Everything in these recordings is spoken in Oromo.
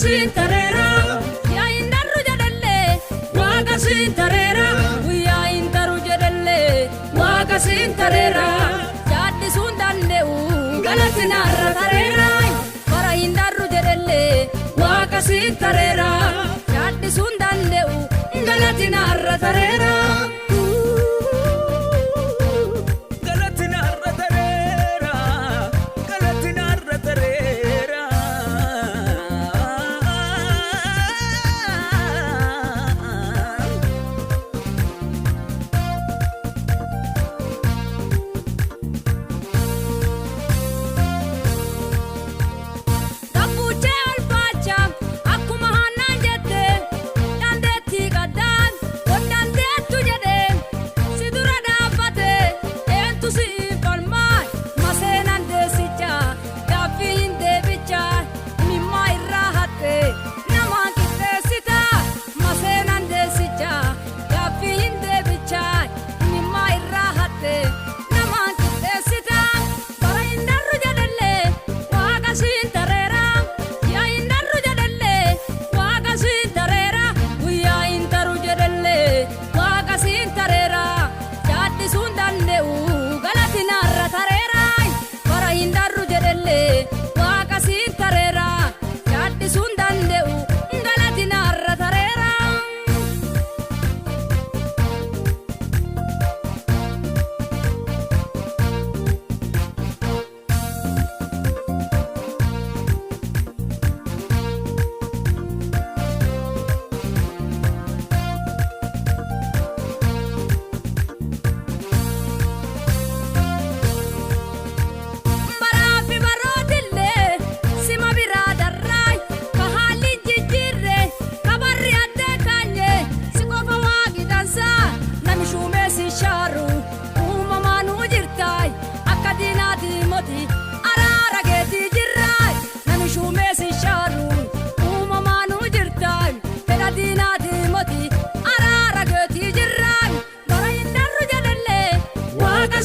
sintarera ya indaru jadelle waga sintarera ya indaru jadelle waga sintarera jadi sundandeu galatina ratarera para indaru jadelle waga sintarera jadi sundandeu galatina ratarera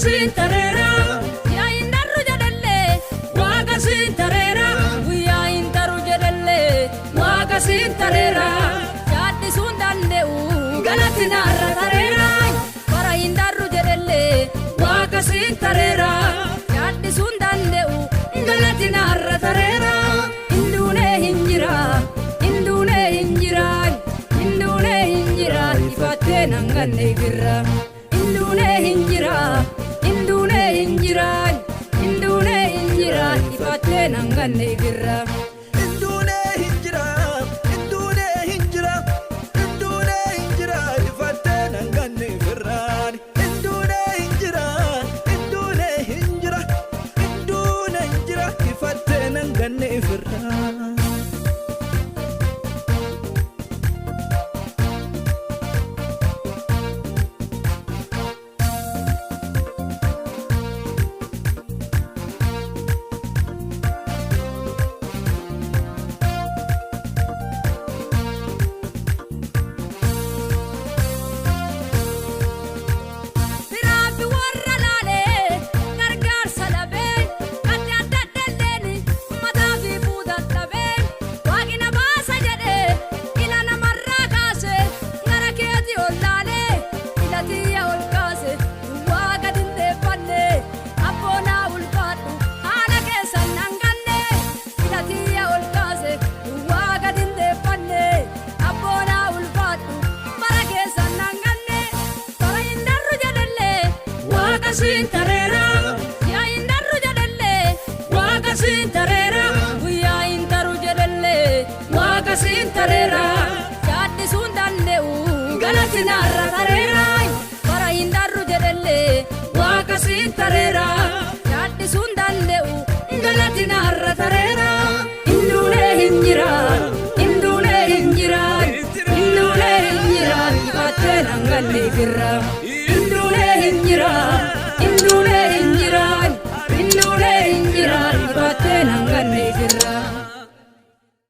sintarera ya indaru jadelle waga sintarera ya indaru jadelle waga sintarera jadi sundandeu galatina ratarera para indaru jadelle waga sintarera jadi sundandeu galatina ratarera indune hinjira ifatte nanganne girra indune hinjira ifatte nanganne girra indune hinjira ifatte nanganne girra indune hinjira ifatte nanganne girra sintarera ya indaru jadelle waga sintarera ya indaru jadelle waga sintarera jadi sundandeu galatina ratarera para indaru jadelle waga sintarera jadi sundandeu galatina ratarera indune hinjira ifatte nanganne girra indune hinjira ifatte nanganne girra